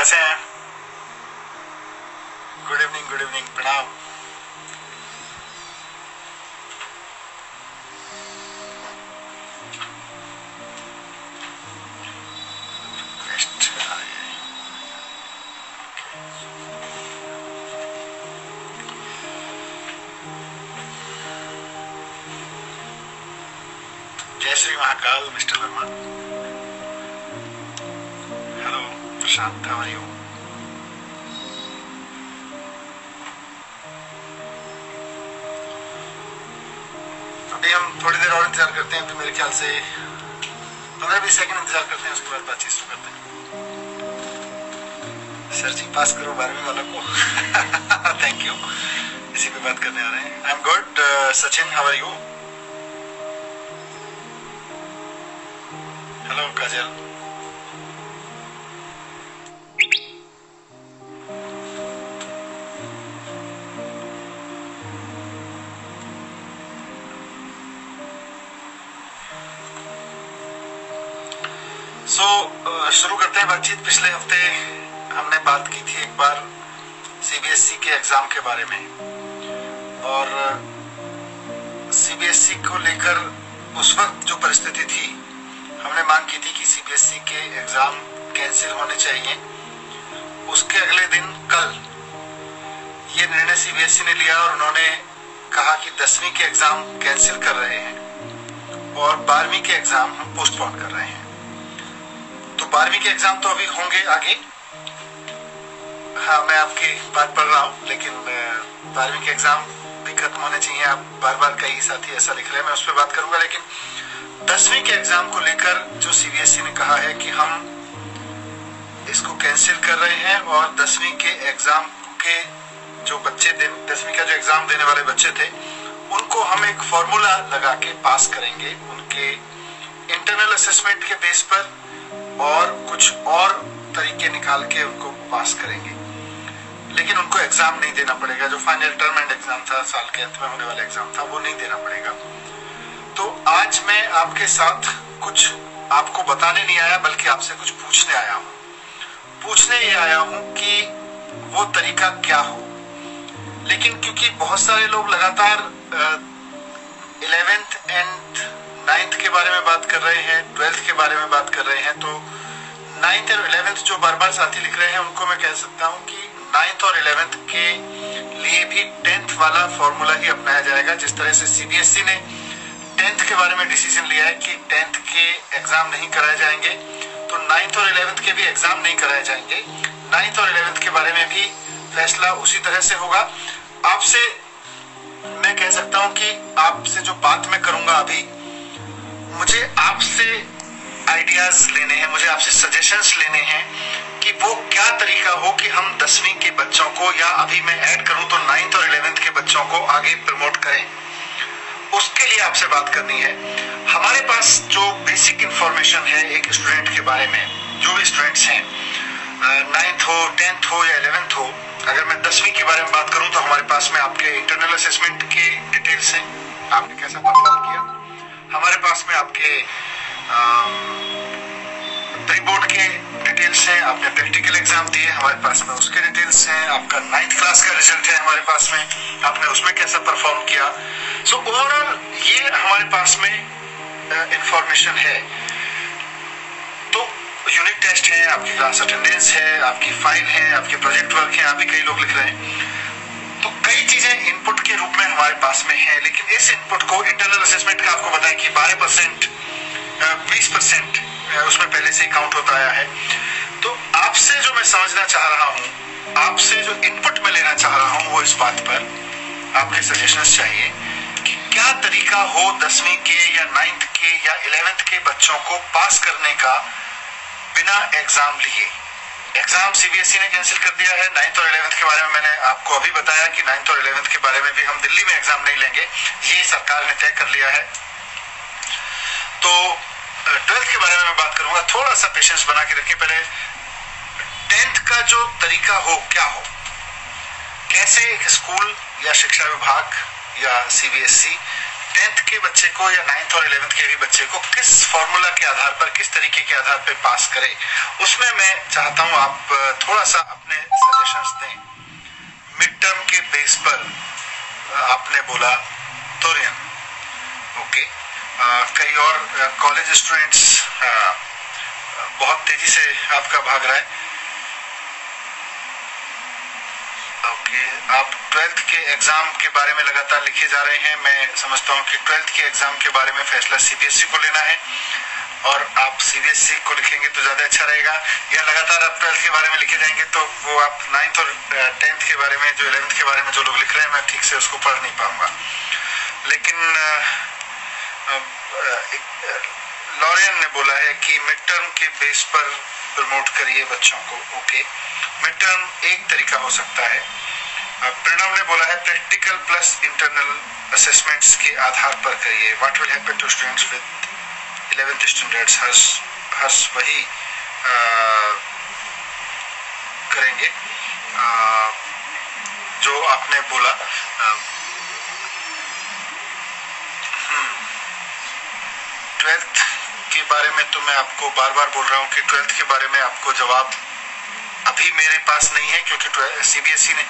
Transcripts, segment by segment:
कैसे हैं? Good evening, प्रणाम। जय Shri Mahakal. Mister Verma, hello. Prashant, how are you? अभी हम थोड़ी देर और इंतजार करते हैं। अभी मेरे ख्याल से 15-20 सेकंड इंतजार करते हैं, उसके बाद बातचीत शुरू करते हैं। सर जी, पास करो 12वीं वाला को। Thank you. इसी पे बात करने आ रहे हैं। I am good. Sachin, how are you? Hello Kajal. शुरू करते हैं बातचीत। पिछले हफ्ते हमने बात की थी एक बार सीबीएसई के एग्जाम के बारे में, और सीबीएसई को लेकर उस वक्त जो परिस्थिति थी, हमने मांग की थी कि सीबीएसई के एग्जाम कैंसिल होने चाहिए। उसके अगले दिन कल ये निर्णय सीबीएसई ने लिया और उन्होंने कहा कि 10वीं के एग्जाम कैंसिल कर रहे हैं और 12वीं के एग्जाम हम पोस्टपोन कर रहे हैं। तो 12वीं के एग्जाम तो अभी होंगे आगे। हाँ, मैं आपकी बात पढ़ रहा हूँ, लेकिन 12वीं के एग्जाम भी खत्म होने चाहिए। आप बार बार कई साथी ऐसा लिख रहे हैं, मैं उस पर बात करूंगा। लेकिन 10वीं के एग्जाम को लेकर जो सीबीएसई ने कहा है कि हम इसको कैंसिल कर रहे हैं और 10वीं के एग्जाम के जो बच्चे 10वीं का जो एग्जाम देने वाले बच्चे थे, उनको हम एक फॉर्मूला लगा के पास करेंगे, उनके इंटरनल असेसमेंट के बेस पर, और कुछ और तरीके निकाल के उनको पास करेंगे। लेकिन उनको एग्जाम नहीं देना पड़ेगा। जो फाइनल टर्म एंड एग्जाम था, साल के अंत में होने वाला एग्जाम था, वो नहीं देना पड़ेगा। तो आज मैं आपके साथ कुछ आपको बताने नहीं आया, बल्कि आपसे कुछ पूछने आया हूँ। पूछने ये आया हूँ कि वो तरीका क्या हो। लेकिन क्योंकि बहुत सारे लोग लगातार 11th एंड 9th के बारे में बात कर रहे हैं, 12th के बारे में बात कर रहे हैं, तो 9th और 11th जो बार बार साथी लिख रहे हैं, उनको मैं कह सकता हूं कि 9th और 11th के लिए भी 10th वाला फॉर्मूला ही अपनाया जाएगा। जिस तरह से सीबीएसई ने 10th के बारे में डिसीजन लिया है कि 10th के एग्जाम नहीं कराए जाएंगे, तो 9th और 11th के भी एग्जाम नहीं कराए जाएंगे। 9th और 11th के बारे में भी फैसला उसी तरह से होगा। आपसे मैं कह सकता हूं कि आपसे जो बात मैं करूंगा अभी, मुझे आपसे आइडियाज लेने हैं, मुझे आपसे सजेशंस लेने हैं कि वो क्या तरीका हो कि हम 10वीं के बच्चों को, या अभी मैं ऐड करूं तो 9th और 11th के बच्चों को आगे प्रमोट करें। उसके लिए आपसे बात करनी है। हमारे पास जो बेसिक इंफॉर्मेशन है एक स्टूडेंट के बारे में, जो भी स्टूडेंट्स हैं, 9th हो, 10th हो या 11th हो, अगर मैं 10वीं के बारे में बात करूं तो हमारे पास में आपके इंटरनल असेसमेंट के डिटेल्स हैं, आपने कैसा परफॉर्म किया। हमारे पास में आपके प्री बोर्ड के डिटेल्स हैं, आपने प्रैक्टिकल एग्जाम दिए, हमारे पास में उसके डिटेल्स हैं। आपका 9th क्लास का रिजल्ट है हमारे पास में, आपने उसमें कैसा परफॉर्म किया। सो ओवरऑल ये हमारे पास में इंफॉर्मेशन है। तो यूनिट टेस्ट है, आपकी क्लास अटेंडेंस है, आपकी फाइल है, आपके प्रोजेक्ट वर्क है, आप भी कई लोग लिख रहे हैं। तो कई चीजें इनपुट के रूप में हमारे पास में है। लेकिन इस इनपुट को इंटरनल असेसमेंट का आपको बताएं कि 12%, 20% उसमें पहले से ही काउंट होता आया है। तो आपसे जो मैं समझना चाह रहा हूं, आपसे जो इनपुट में लेना चाह रहा हूं, वो इस बात पर आपके सजेशंस चाहिए कि क्या तरीका हो 10वीं के या 9th के या 11th के बच्चों को पास करने का बिना एग्जाम लिए। एग्जाम सीबीएसई ने कैंसिल कर दिया है। 9th और 11th के बारे में मैंने आपको अभी बताया कि 9th और 11th के बारे में भी हम दिल्ली में एग्जाम नहीं लेंगे, ये सरकार ने तय कर लिया है। तो 12th के बारे में मैं बात करूंगा। थोड़ा सा पेशेंस बना के रखिए। पहले 10th का जो तरीका हो, क्या हो, कैसे एक स्कूल या शिक्षा विभाग या सीबीएसई टेंथ के बच्चे को या 9th और 11th के भी बच्चे को किस फॉर्मूला के आधार पर, किस तरीके के आधार पर पास करे, उसमें मैं चाहता हूं आप थोड़ा सा अपने सजेशंस दें। मिड टर्म के बेस पर आपने बोला तोरियन, ओके, कई और कॉलेज स्टूडेंट्स बहुत तेजी से आपका भाग रहा है। ओके, आप 12th के एग्जाम के बारे में लगातार लिखे जा रहे हैं। मैं समझता हूं कि 12th के एग्जाम के बारे में फैसला सीबीएसई को लेना है और आप सीबीएसई को लिखेंगे तो ज्यादा अच्छा रहेगा, या लगातार आप 12th के बारे में लिखे जाएंगे तो वो आप 9th और 10th के बारे में, जो 11th के बारे में जो लोग लिख रहे हैं, मैं ठीक से उसको पढ़ नहीं पाऊंगा। लेकिन लॉरियन ने बोला है कि मिड टर्म के बेस पर प्रमोट करिए बच्चों को। ओके, मिड टर्म एक तरीका हो सकता है। प्रणव ने बोला है प्रैक्टिकल प्लस इंटरनल असेसमेंट्स के आधार पर करिए। What will happen to students with 11th standards? Harsh वही करेंगे जो आपने बोला। 12th के बारे में तो मैं आपको बार बार बोल रहा हूँ कि 12th के बारे में आपको जवाब अभी मेरे पास नहीं है, क्योंकि सीबीएसई ने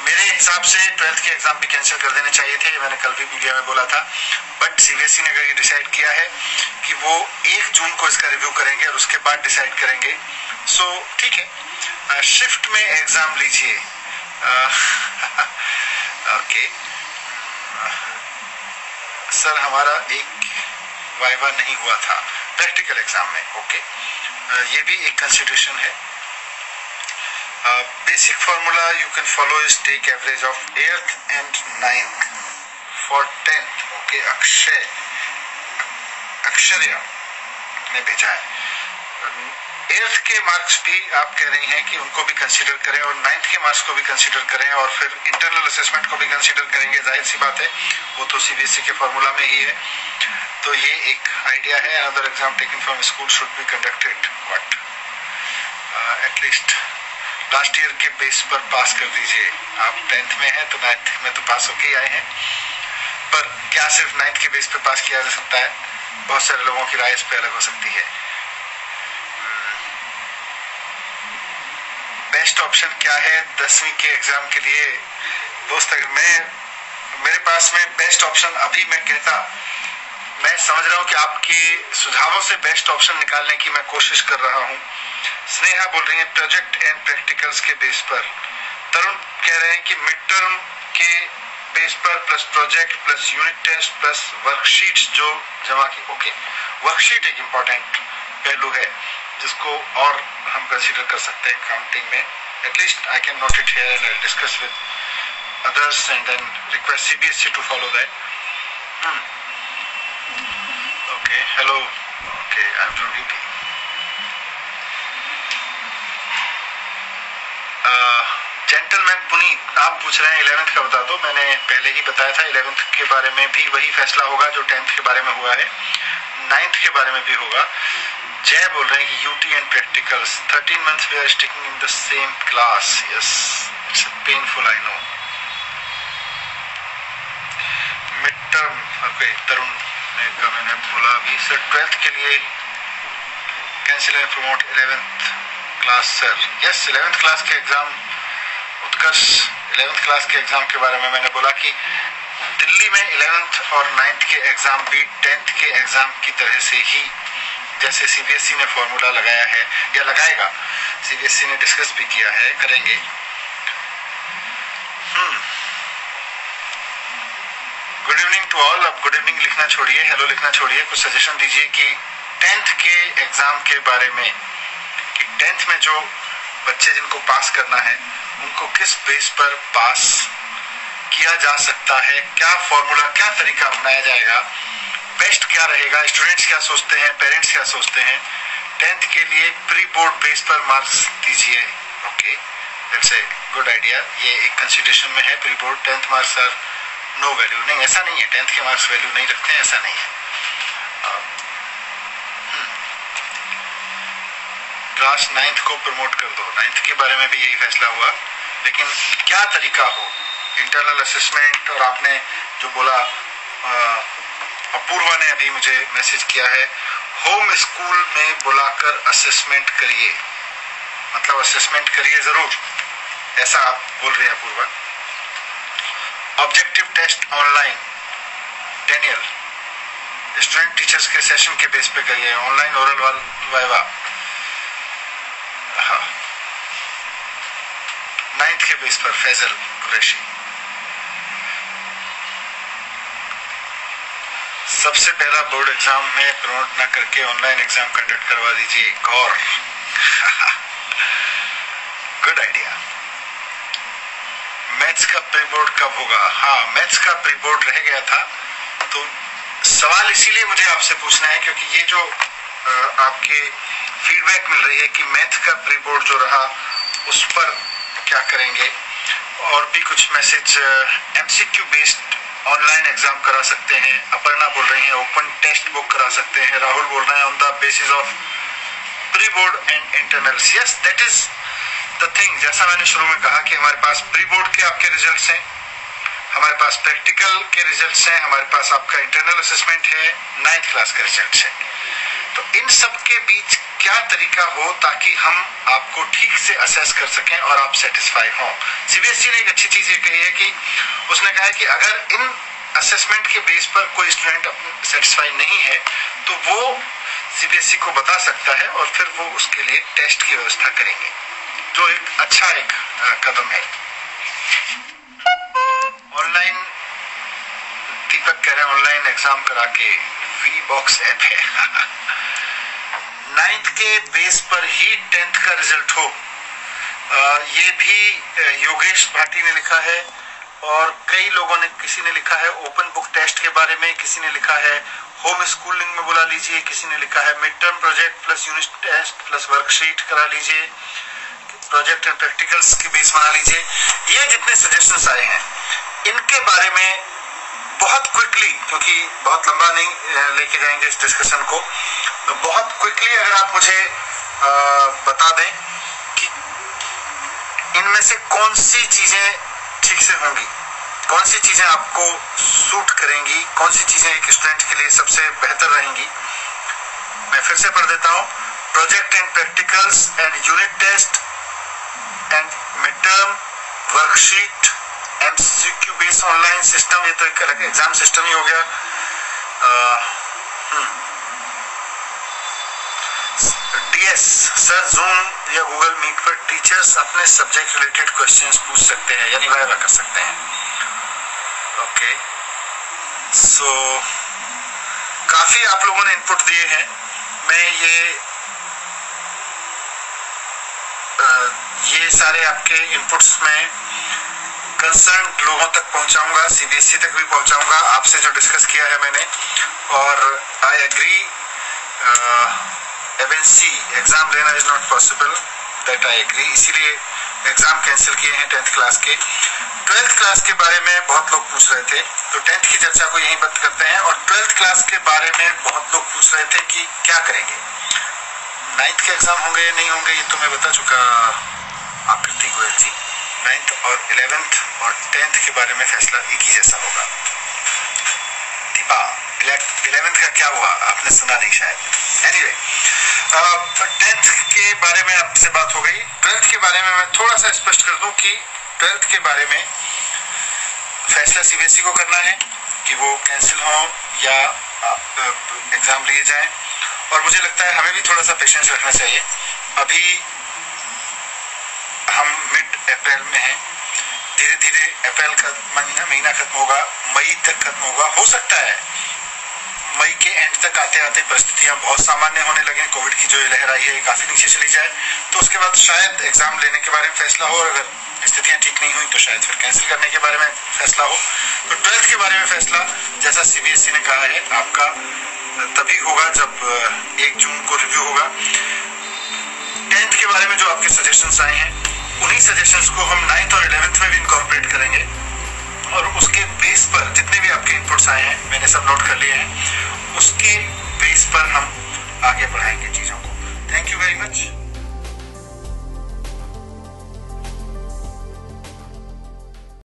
मेरे हिसाब से 12th के एग्जाम भी कैंसिल कर देने चाहिए थे। मैंने कल भी मीडिया में बोला था, बट सीबीएसई ने अगर ये डिसाइड किया है कि वो 1 जून को इसका रिव्यू करेंगे और उसके बाद डिसाइड करेंगे, सो ठीक है, शिफ्ट में एग्जाम लीजिए। ओके सर, हमारा एक वाइवा नहीं हुआ था प्रैक्टिकल एग्जाम में। ओके, ये भी एक कंसिडरेशन है। Basic formula you can follow is take average of 8th and 9th for 10th। Okay, Aksharya ने भेजा है। 8th के मार्क्स भी आप कह रही हैं कि उनको भी कंसीडर करें और 9th के मार्क्स को भी कंसीडर करें और फिर इंटरनल असेसमेंट को भी कंसीडर करेंगे। जाहिर सी बात है, वो तो सीबीएसई के फॉर्मूला में ही है। तो ये एक आइडिया है। Another exam taken from school should be conducted what at least last year के बेस पर पास कर दीजिए। आप 10th में हैं तो 9th में तो पास होके आए हैं, पर क्या सिर्फ 9th के बेस पर पास किया जा सकता है? बहुत सारे लोगों की राय इस पे अलग हो सकती है। बेस्ट ऑप्शन क्या है 10वीं के एग्जाम के लिए? दोस्त, अगर मेरे पास में बेस्ट ऑप्शन अभी मैं समझ रहा हूं कि आपके सुझावों से बेस्ट ऑप्शन निकालने की मैं कोशिश कर रहा हूं। स्नेहा बोल रही है प्रोजेक्ट एंड प्रैक्टिकल्स के बेस पर। तरुण कह रहे हैं कि मिड टर्म के बेस पर plus project plus unit test plus worksheets जो जमा की। ओके, वर्कशीट एक इम्पॉर्टेंट पहलू है जिसको और हम कंसीडर कर सकते हैं काउंटिंग में। At least I can note it here and I discuss with others and then request CBSE to follow that. Okay, hello. Okay, I'm from UP. Gentleman Puneet, आप पूछ रहे हैं 11th का बता दो। मैंने पहले ही बताया था 11th के बारे में भी वही फैसला होगा जो 10th के बारे में हुआ है, 9th के बारे में भी होगा। जय बोल रहे हैं कि UT and practicals 13 months we are sticking in the same class. Yes, it's painful, I know. Mid term, okay, तरुण मैंने बोला अभी सर 12th के लिए cancel and promote 11th class. Sir yes, 11th class के एग्जाम उत्कर्ष 11th class के exam के बारे में मैंने बोला कि दिल्ली में 11th और 9th के एग्जाम भी 10th के एग्जाम की तरह से ही, जैसे सीबीएसई ने फॉर्मूला लगाया है या लगाएगा, सीबीएसई ने डिस्कस भी किया है, करेंगे। Good evening to all. अब गुड इवनिंग लिखना छोड़िए, हेलो लिखना छोड़िए, कुछ सजेशन दीजिए कि 10th के एग्जाम के बारे में, कि 10th में जो बच्चे जिनको पास करना है उनको किस बेस पर पास किया जा सकता है, क्या फॉर्मूला, क्या तरीका अपनाया जाएगा, बेस्ट क्या रहेगा, स्टूडेंट्स क्या सोचते हैं, पेरेंट्स क्या सोचते हैं। 10th के लिए प्री बोर्ड बेस पर मार्क्स दीजिए। Okay, that's a good idea. ये एक कंसिडरेशन में है। Pre board 10th marks are no value. नहीं, ऐसा नहीं है, 10th के मार्क्स वैल्यू नहीं रखते हैं, ऐसा नहीं है। क्लास 9th को प्रमोट कर दो। 9th के बारे में भी यही फैसला हुआ, लेकिन क्या तरीका हो, इंटरनल असेसमेंट और आपने जो बोला अपूर्वा ने अभी मुझे मैसेज किया है, होम स्कूल में बुलाकर असेसमेंट करिए, मतलब असेसमेंट करिए जरूर, ऐसा आप बोल रहे हैं Apoorva. Objective test online, Daniel, student teachers के सेशन के बेस पे करिए, ऑनलाइन ओरल वाइवा, हाँ 9th के बेस पर, फैजल कुरैशी। सबसे पहला बोर्ड एग्जाम में प्रमोट ना करके ऑनलाइन एग्जाम कंडक्ट करवा दीजिए, गौर। Good idea. मैथ्स का प्री बोर्ड कब होगा? हाँ, मैथ्स का प्री बोर्ड रह गया था, तो सवाल इसीलिए मुझे आपसे पूछना है क्योंकि ये जो आपके फीडबैक मिल रही है कि मैथ का प्री बोर्ड जो रहा उस पर क्या करेंगे, और भी कुछ message MCQ based online exam करा सकते हैं, अपर्णा बोल रही हैं ओपन टेस्ट बुक करा सकते हैं, राहुल बोल रहे हैं on the basis of pre board and internals. Yes, that is the thing. जैसा मैंने शुरू में कहा कि हमारे पास प्री बोर्ड के आपके रिजल्ट्स हैं, हमारे पास प्रैक्टिकल के रिजल्ट्स हैं, हमारे पास आपका इंटरनल असेसमेंट है, 9th क्लास का रिजल्ट है। तो इन सब के बीच क्या तरीका हो ताकि हम आपको ठीक से असेस कर सकें और आप सेटिस्फाई हों। सीबीएसई ने एक अच्छी चीज ये कही है कि उसने कहा है कि अगर इन असेसमेंट के बेस पर कोई स्टूडेंट सेटिस्फाई नहीं है तो वो सीबीएसई को बता सकता है और फिर वो उसके लिए टेस्ट की व्यवस्था करेंगे, जो एक अच्छा एक कदम है। ऑनलाइन, दीपक कह रहे हैं ऑनलाइन एग्जाम करा के, वी बॉक्स ऐप है। 9th के बेस पर ही 10th का रिजल्ट हो, ये भी योगेश भाटी ने लिखा है, और कई लोगों ने, किसी ने लिखा है ओपन बुक टेस्ट के बारे में, किसी ने लिखा है होम स्कूलिंग में बुला लीजिए, किसी ने लिखा है mid term project plus unit test plus worksheet करा लीजिए, प्रोजेक्ट एंड प्रैक्टिकल्स के बेस बना लीजिए। ये जितने सजेशंस आए हैं इनके बारे में बहुत क्विकली, क्योंकि बहुत लंबा नहीं लेके जाएंगे इस डिस्कशन को, तो बहुत क्विकली अगर आप मुझे बता दें कि इनमें से कौन सी चीजें ठीक से होंगी, कौन सी चीजें आपको सूट करेंगी, कौन सी चीजें एक स्टूडेंट के लिए सबसे बेहतर रहेंगी। मैं फिर से पढ़ देता हूं, project and practicals and unit test and mid term worksheet, MCQ based online system, ये तो एक अलग एग्जाम सिस्टम ही हो गया। डीएस सर, जूम या गूगल मीट पर टीचर्स अपने सब्जेक्ट रिलेटेड क्वेश्चंस पूछ सकते हैं, यानी वाइवा कर सकते हैं। ओके, सो काफी आप लोगों ने इनपुट दिए हैं, मैं ये सारे आपके इनपुट्स में कंसर्न लोगों तक पहुंचाऊंगा, सीबीएसई तक भी पहुंचाऊंगा, आपसे जो डिस्कस किया है मैंने, और आई एग्री एवएनसी एग्जाम लेना is not possible, that I agree, इसीलिए एग्जाम कैंसिल किए हैं 10th क्लास के। 12th क्लास के बारे में बहुत लोग पूछ रहे थे, तो 10th की चर्चा को यहीं बंद करते हैं, और 12th क्लास के बारे में बहुत लोग पूछ रहे थे कि क्या करेंगे, 9th के एग्जाम होंगे या नहीं होंगे, ये तो मैं बता चुका आकृति गोयल जी। 9th और 11th और 10th के बारे में फैसला एक ही जैसा होगा। दीपा, 11th का क्या हुआ, आपने सुना नहीं शायद। एनीवे, 10th के बारे में आपसे बात हो गई। 12th के बारे में मैं थोड़ा सा स्पष्ट कर दूं कि 12th के बारे में फैसला सीबीएसई को करना है कि वो कैंसिल हो या एग्जाम लिए जाएं, और मुझे लगता है हमें भी थोड़ा सा पेशेंस रखना चाहिए। अभी हम मिड अप्रैल में हैं, धीरे धीरे अप्रैल का महीना खत्म होगा, मई तक खत्म होगा, हो सकता है मई के एंड तक आते आते परिस्थितियां बहुत सामान्य होने लगे, कोविड की जो लहर आई है काफी नीचे चली जाए, तो उसके बाद शायद एग्जाम लेने के बारे में फैसला हो, और अगर स्थितियां ठीक नहीं हुई तो शायद फिर कैंसिल करने के बारे में फैसला हो। तो 12th के बारे में फैसला, जैसा सीबीएसई ने कहा है, आपका तभी होगा जब 1 जून को रिव्यू होगा। 10th के बारे में जो आपके सजेशंस आए हैं, उन्हीं सजेशंस को हम 9th और 11th में भी इनकॉर्पोरेट करेंगे, और उसके बेस पर जितने भी आपके इनपुट्स आए हैं, मैंने सब नोट कर लिए हैं, उसके बेस पर हम आगे बढ़ाएंगे चीजों को। Thank you very much.